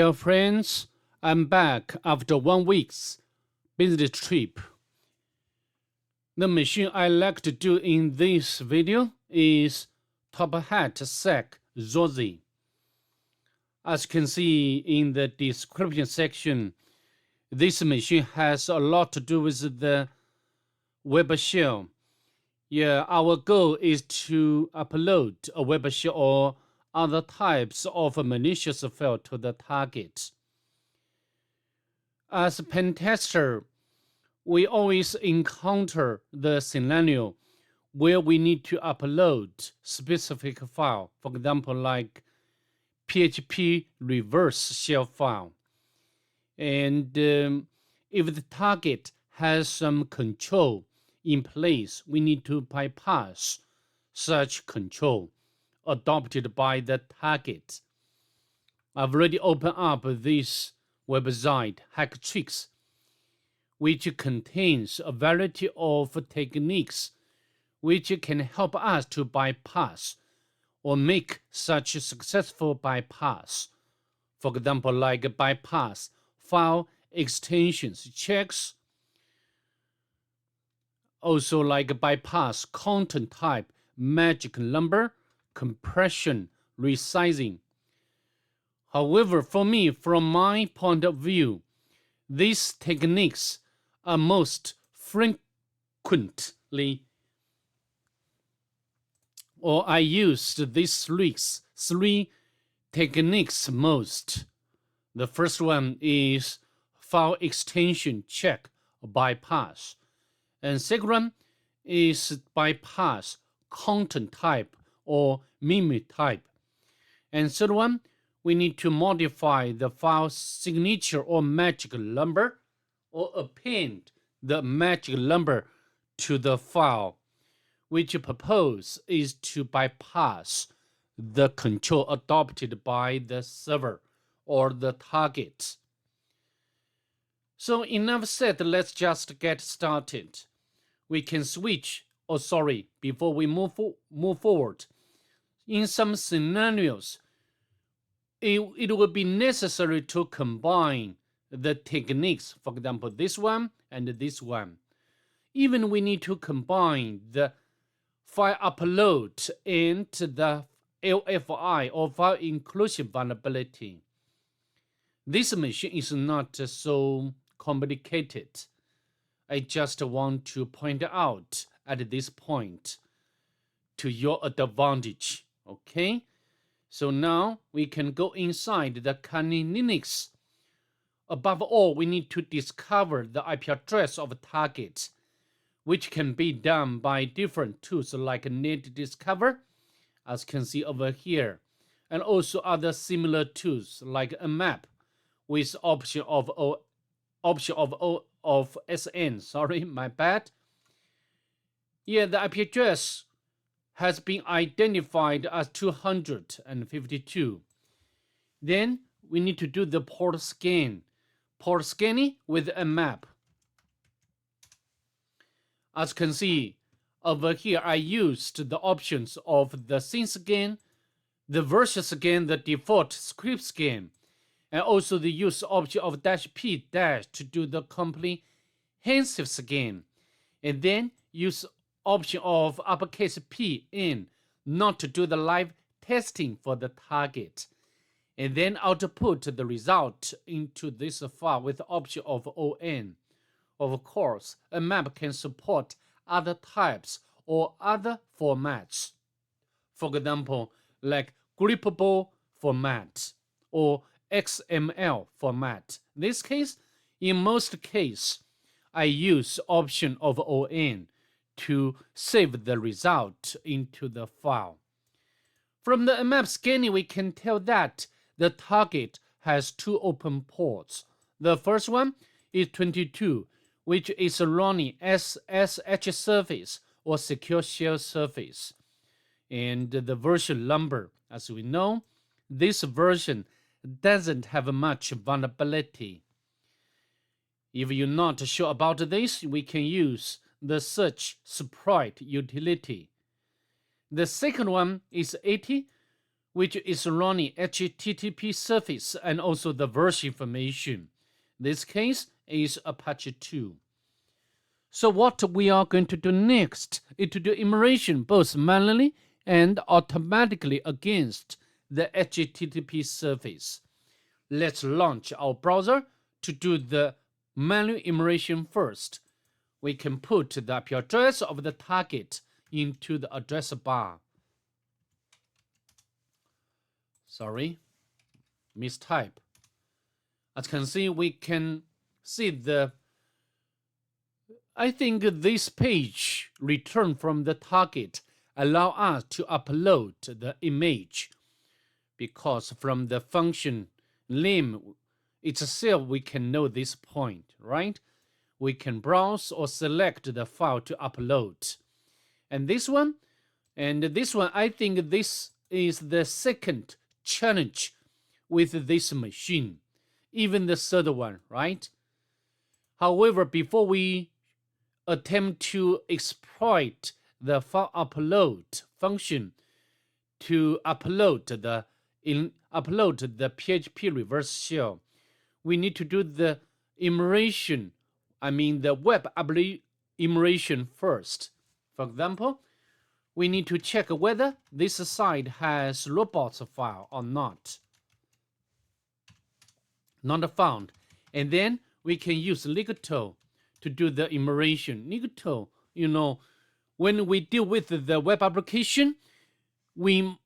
Dear friends, I'm back after 1 week's business trip. The machine I like to do in this video is TopHatSec Zorz. As you can see in the description section, this machine has a lot to do with the web shell. Yeah, our goal is to upload a web shell or other types of malicious file to the target. As a pen tester, we always encounter the scenario where we need to upload specific file, for example, like PHP reverse shell file. And if the target has some control in place, we need to bypass such control adopted by the target. I've already opened up this website, Hacktricks, which contains a variety of techniques which can help us to bypass or make such successful bypass. For example, like bypass file extensions checks, also like bypass content type magic number, compression, resizing. However, for me, from my point of view, these techniques are most frequently, or I used these three techniques most. The first one is file extension check bypass, and second one is bypass content type or MIME type, and third one, we need to modify the file signature or magic number or append the magic number to the file, which purpose is to bypass the control adopted by the server or the target. So enough said, let's just get started. We can switch, before we move forward, in some scenarios, it will be necessary to combine the techniques, for example, this one and this one. Even we need to combine the file upload and the LFI or file inclusion vulnerability. This machine is not so complicated. I just want to point out at this point to your advantage, okay? So now we can go inside the Kali Linux. Above all, we need to discover the IP address of a target, which can be done by different tools like NetDiscover, as you can see over here, and also other similar tools like a map with option of SN. Sorry, my bad. Yeah, the IP address has been identified as 252. Then we need to do the port scanning with a map. As you can see over here, I used the options of the scene scan, the version scan, the default script scan, and also the use option of -P- to do the comprehensive scan, and then use option of uppercase P in not to do the live testing for the target, and then output the result into this file with the option of ON. Of course, a map can support other types or other formats. For example, like grippable format or XML format. In this case, in most cases, I use option of ON to save the result into the file. From the map scanning, we can tell that the target has two open ports. The first one is 22, which is running SSH service or secure shell service. And the version number, as we know, this version doesn't have much vulnerability. If you're not sure about this, we can use the search sprite utility. The second one is 80, which is running HTTP service and also the version information. This case is Apache 2. So what we are going to do next is to do enumeration both manually and automatically against the HTTP service. Let's launch our browser to do the manual enumeration first. We can put the IP address of the target into the address bar. Sorry, mistype. As you can see, we can see I think this page return from the target allow us to upload the image, because from the function name itself we can know this point, right? We can browse or select the file to upload. And this one, I think this is the second challenge with this machine, even the third one, right? However, before we attempt to exploit the file upload function to upload the PHP reverse shell, we need to do the enumeration, the web enumeration first. For example, we need to check whether this site has robots file or not. Not found. And then we can use Ligato to do the enumeration. Ligato, when we deal with the web application, we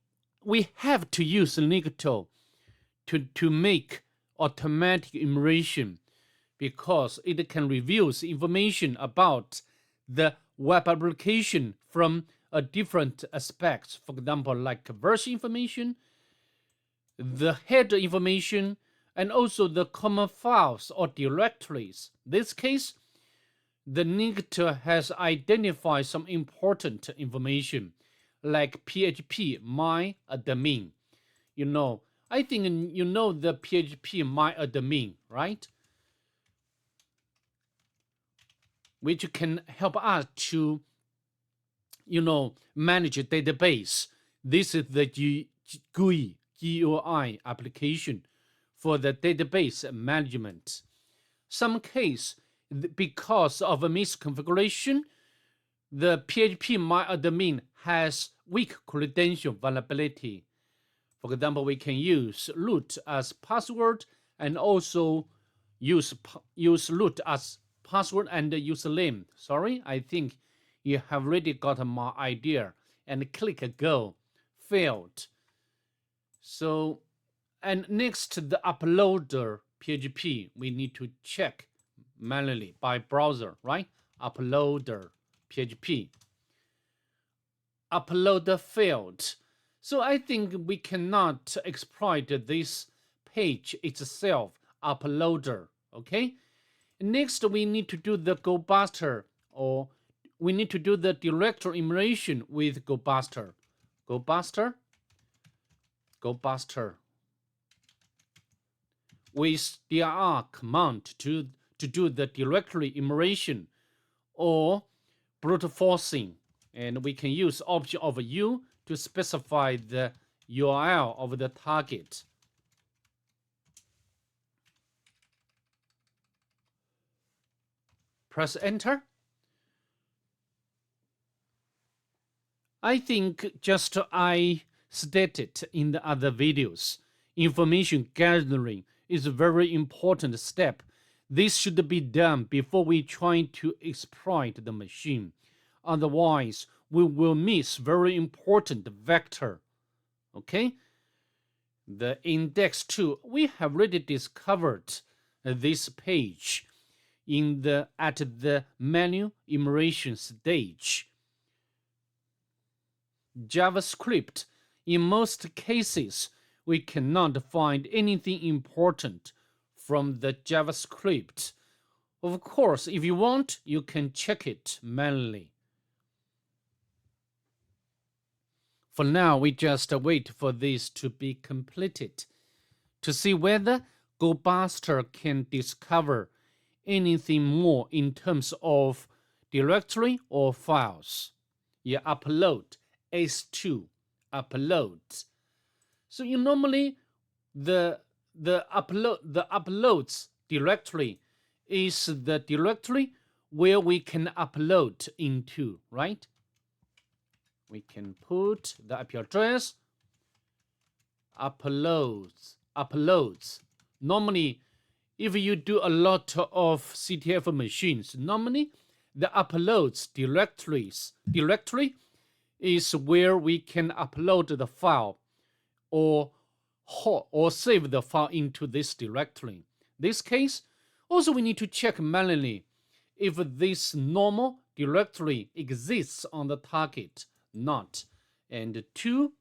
have to use Ligato to make automatic enumeration, because it can reveal information about the web application from a different aspects. For example, like version information, the header information, and also the common files or directories. In this case, the Ligato has identified some important information like PHP MyAdmin. I think you know the PHP MyAdmin, right? Which can help us to, manage a database. This is the GUI application for the database management. Some case, because of a misconfiguration, the PHP MyAdmin has weak credential vulnerability. For example, we can use root as password and also use root as password and username. Sorry, I think you have already got my idea. And click go. Failed. So, and next, the uploader PHP, we need to check manually by browser, right? Uploader PHP. Uploader failed. So I think we cannot exploit this page itself, uploader, okay? Next, we need to do the GoBuster, or we need to do the directory enumeration with GoBuster. GoBuster. With dir command to do the directory enumeration or brute forcing. And we can use option of U to specify the URL of the target. Press enter. I think just I stated in the other videos, information gathering is a very important step. This should be done before we try to exploit the machine. Otherwise, we will miss very important vector. Okay? The index 2, we have already discovered this page at the menu enumeration stage. JavaScript, in most cases, we cannot find anything important from the JavaScript. Of course, if you want, you can check it manually. For now, we just wait for this to be completed to see whether GoBuster can discover anything more in terms of directory or files. You upload S2, upload. So you normally the uploads directory is the directory where we can upload into, right? We can put the IP address, uploads. Normally, if you do a lot of CTF machines, normally the uploads directory is where we can upload the file or save the file into this directory. This case, also we need to check manually if this normal directory exists on the target, not. And 2,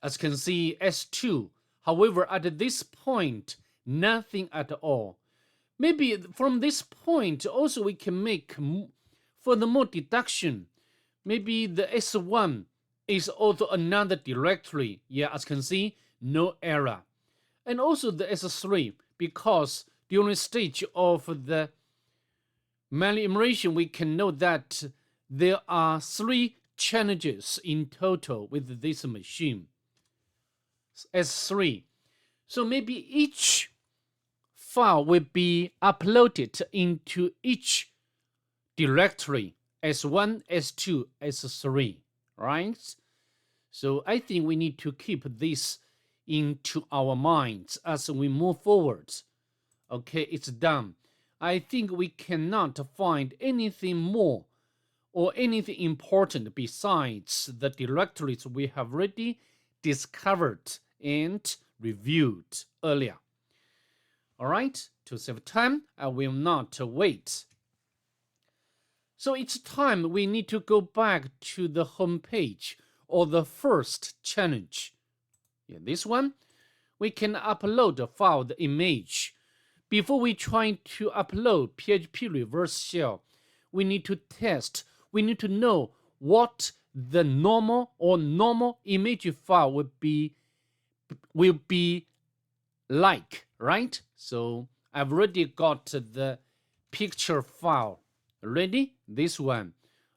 as you can see, S2. However, at this point, nothing at all. Maybe from this point, also we can make furthermore deduction. Maybe the S1 is also another directory. Yeah, as you can see, no error. And also the S3, because during stage of the manual enumeration, we can note that there are 3 challenges in total with this machine. S3. So maybe each file will be uploaded into each directory, S1, S2, S3, right? So I think we need to keep this into our minds as we move forward. Okay, it's done. I think we cannot find anything more or anything important besides the directories we have already discovered and reviewed earlier. All right, to save time, I will not wait. So each time we need to go back to the home page or the first challenge. In this one, we can upload the file, the image. Before we try to upload PHP reverse shell, we need to test. We need to know what the normal image file will be like, right? So I've already got the picture file ready. This one,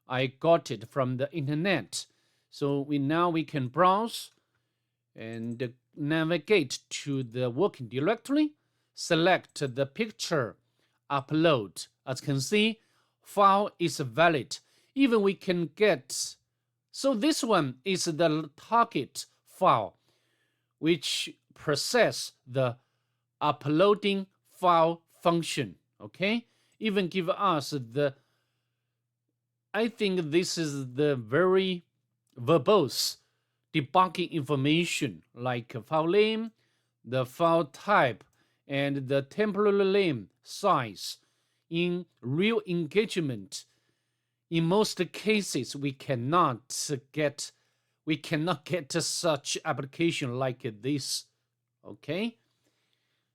I got it from the internet. So we can browse and navigate to the working directory, select the picture, upload. As you can see, file is valid. Even we can get, so this one is the target file, which process the uploading file function, okay? Even give us the, I think this is the very verbose debugging information like file name, the file type, and the temporary name size. In real engagement, in most cases, we cannot get such application like this, okay?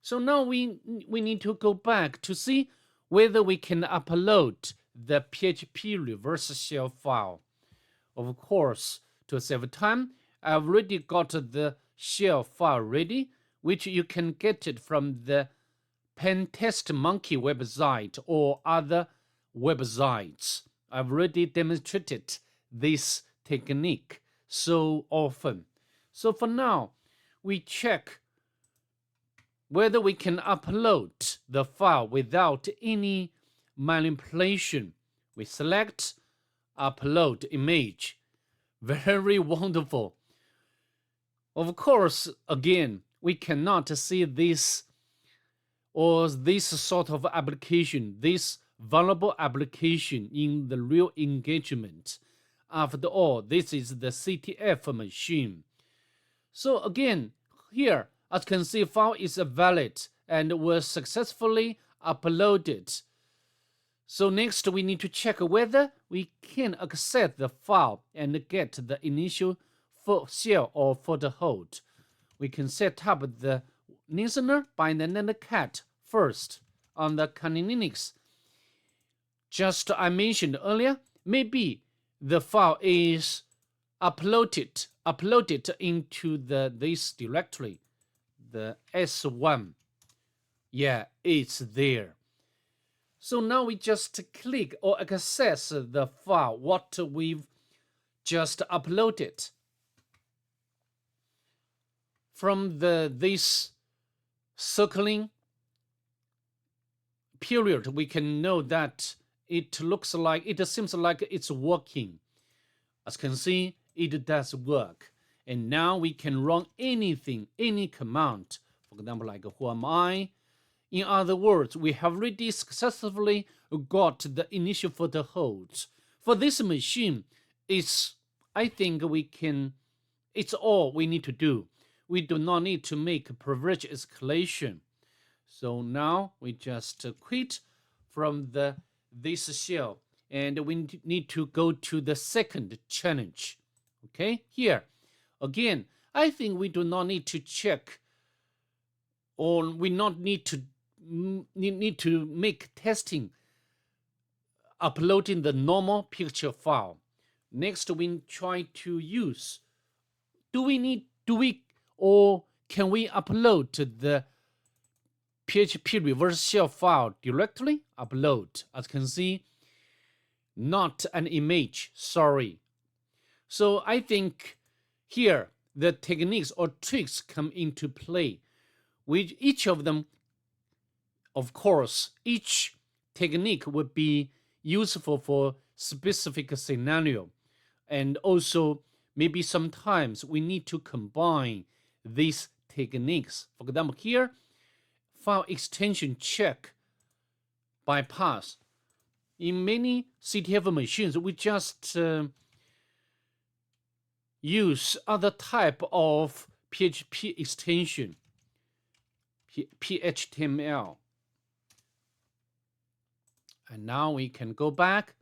So now we need to go back to see whether we can upload the PHP reverse shell file. Of course, to save time, I've already got the shell file ready, which you can get it from the Pentest Monkey website or other websites. I've already demonstrated this technique so often. So for now, we check whether we can upload the file without any manipulation. We select upload image. Very wonderful. Of course, again, we cannot see this or this sort of application, this vulnerable application in the real engagement. After all, this is the CTF machine. So again, here, as you can see, file is valid and was successfully uploaded. So next, we need to check whether we can access the file and get the initial shell or folder hold. We can set up the listener by the cat first on the Kali Linux. Just I mentioned earlier, maybe the file is uploaded into this directory, the S1. Yeah, it's there. So now we just click or access the file, what we've just uploaded. from this circling period, we can know that it seems like it's working. As you can see, it does work. And now we can run anything, any command. For example, like who am I? In other words, we have already successfully got the initial footholds. For this machine, I think it's all we need to do. We do not need to make privilege escalation. So now we just quit from this shell, and we need to go to the second challenge. Okay, here again, I think we do not need to check, or we not need to make testing uploading the normal picture file. Next, we try to use. Can we upload the PHP reverse shell file directly? Upload. As you can see, not an image. Sorry. So I think here the techniques or tricks come into play. With each of them, of course, each technique would be useful for specific scenario, and also maybe sometimes we need to combine these techniques. For example, here, file extension check bypass. In many CTF machines, we just use other type of PHP extension, PHTML. And now we can go back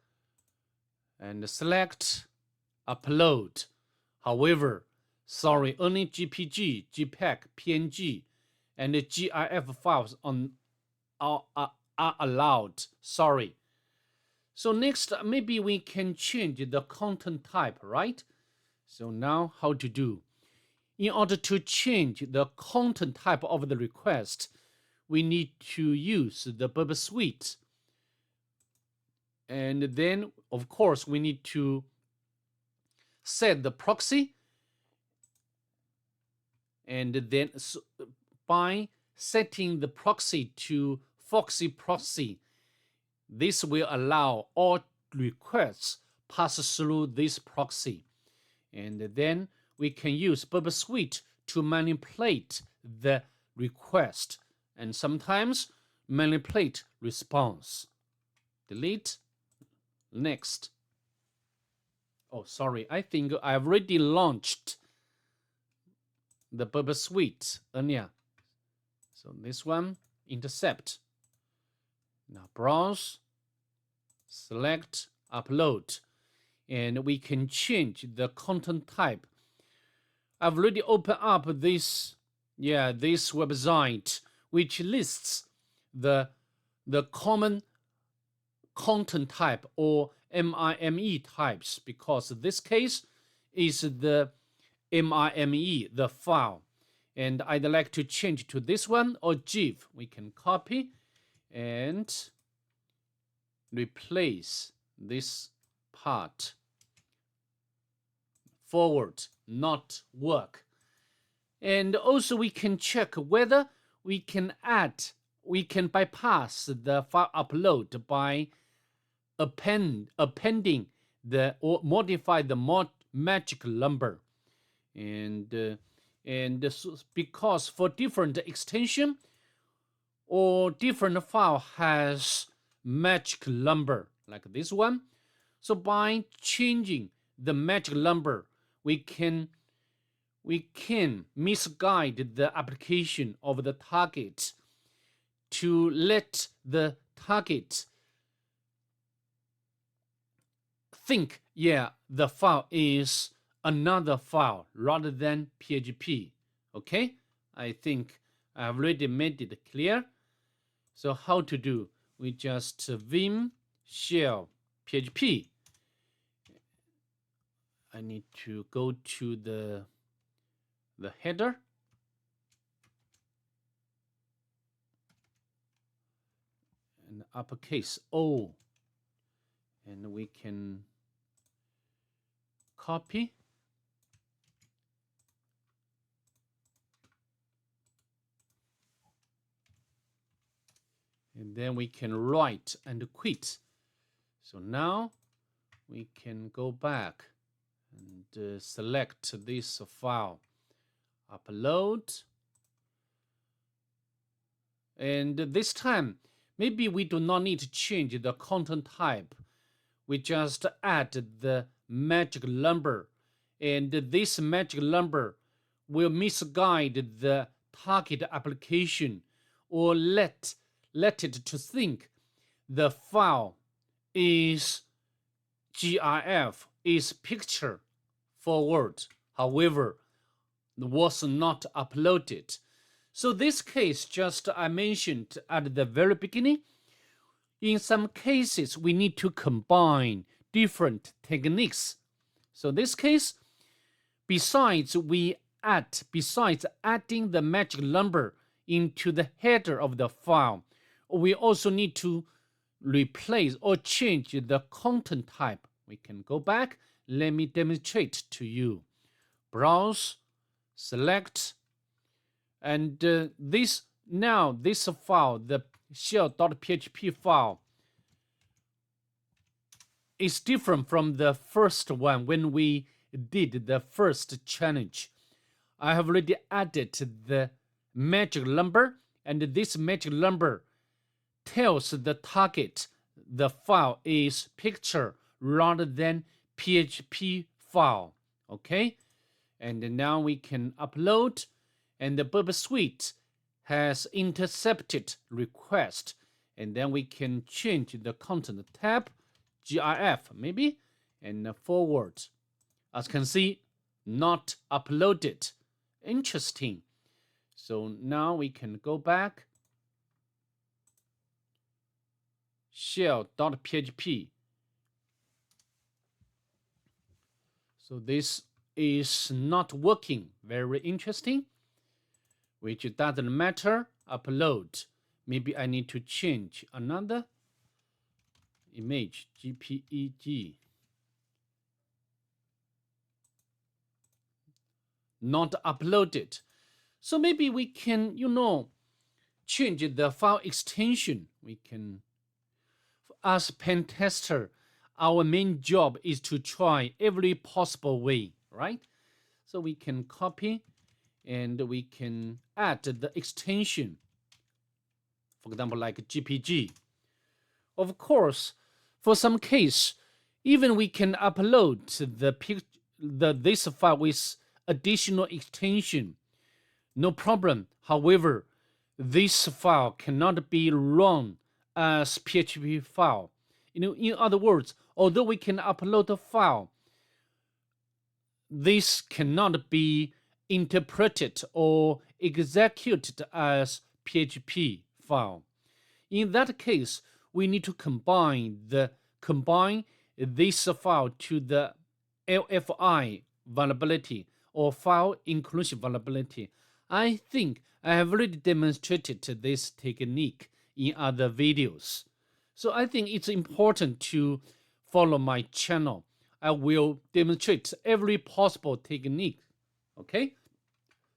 and select upload. However, sorry, only GPG, JPEG, PNG, and the GIF files are allowed. Sorry. So next, maybe we can change the content type, right? So now how to do? In order to change the content type of the request, we need to use the Burp Suite. And then, of course, we need to set the proxy. And then by setting the proxy to Foxy proxy, this will allow all requests pass through this proxy. And then we can use Burp Suite to manipulate the request and sometimes manipulate response. Delete. Next. Oh, sorry. I think I've already launched the Burp Suite earlier. So this one, intercept. Now browse, select, upload, and we can change the content type. I've already opened up this website which lists the common content type or MIME types, because this case is the MIME, the file, and I'd like to change to this one or GIF. We can copy and replace this part. Forward, not work. And also we can check whether we can bypass the file upload by appending or modify the magic number. And because for different extension or different file has magic number like this one, so by changing the magic number, we can misguide the application of the target to let the target think, the file is another file rather than PHP. Okay, I think I've already made it clear. So how to do? We just vim shell PHP. I need to go to the header. And uppercase O. And we can copy And then we can write and quit. So now we can go back and select this file, upload. And this time, maybe we do not need to change the content type. We just add the magic number, and this magic number will misguide the target application or let it to think the file is GIF, is picture forward, however, was not uploaded. So this case, just I mentioned at the very beginning, in some cases we need to combine different techniques. So this case, besides adding the magic number into the header of the file, we also need to replace or change the content type. We can go back. Let me demonstrate to you. Browse, select, and this file, the shell.php file, is different from the first one when we did the first challenge. I have already added the magic number, and this magic number tells the target the file is picture rather than PHP file. Okay, and now we can upload, and the Burp Suite has intercepted request, and then we can change the content tab, GIF maybe, and forward. As you can see, not uploaded. Interesting. So now we can go back. Shell.php. So this is not working. Very interesting. Which doesn't matter. Upload. Maybe I need to change another image. JPEG. Not uploaded. So maybe we can, change the file extension. We can, as pen tester, our main job is to try every possible way, right? So we can copy and we can add the extension. For example, like GPG. Of course, for some case, even we can upload this file with additional extension. No problem. However, this file cannot be run as PHP file. In other words, although we can upload a file, this cannot be interpreted or executed as PHP file. In that case, we need to combine this file to the LFI vulnerability or file inclusion vulnerability. I think I have already demonstrated this technique in other videos. So I think it's important to follow my channel. I will demonstrate every possible technique. Okay?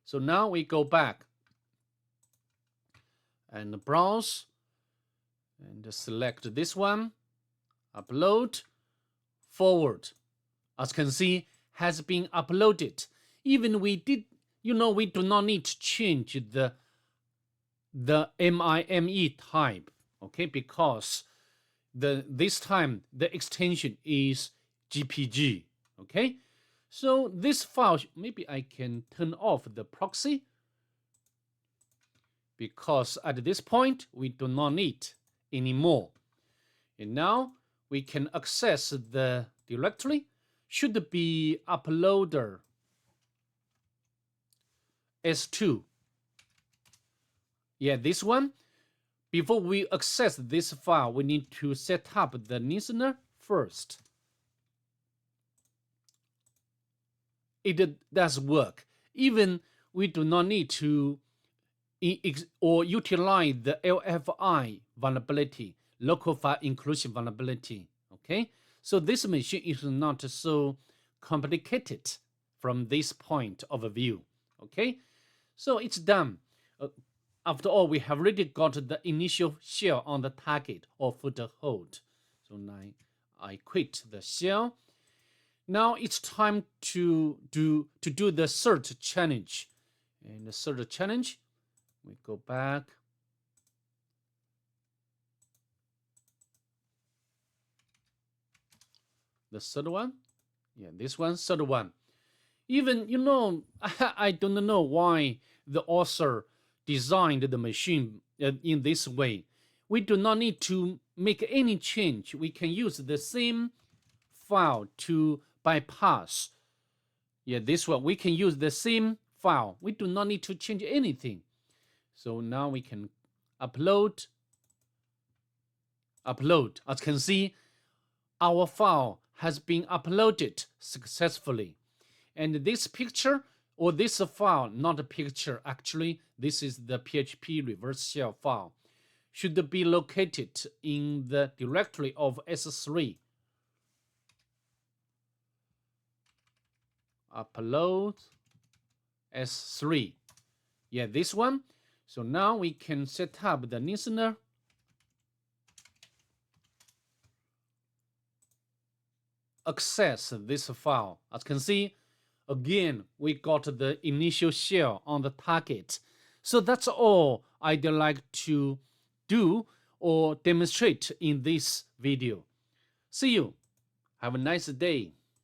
So now we go back and browse and select this one, upload, forward. As you can see, has been uploaded. Even we do not need to change the MIME type, okay, because this time the extension is GPG, okay. So this file, maybe I can turn off the proxy because at this point we do not need anymore. And now we can access the directory. Should be uploader S2. Yeah, this one. Before we access this file, we need to set up the listener first. It does work. Even we do not need to utilize the LFI vulnerability, local file inclusion vulnerability. Okay, so this machine is not so complicated from this point of view. Okay, so it's done. after all, we have already got the initial shell on the target or footer hold. So now I quit the shell. Now it's time to do the third challenge. And the third challenge, we go back. The third one, yeah, this one, third one. Even, I don't know why the author designed the machine in this way. We do not need to make any change. We can use the same file to bypass. Yeah, this one, we can use the same file. We do not need to change anything. So now we can upload. As you can see, our file has been uploaded successfully. And this picture, or this file, not a picture, actually, this is the PHP reverse shell file, should be located in the directory of S3. Upload S3. Yeah, this one. So now we can set up the listener. Access this file. As you can see, again, we got the initial shell on the target. So that's all I'd like to do or demonstrate in this video. See you. Have a nice day.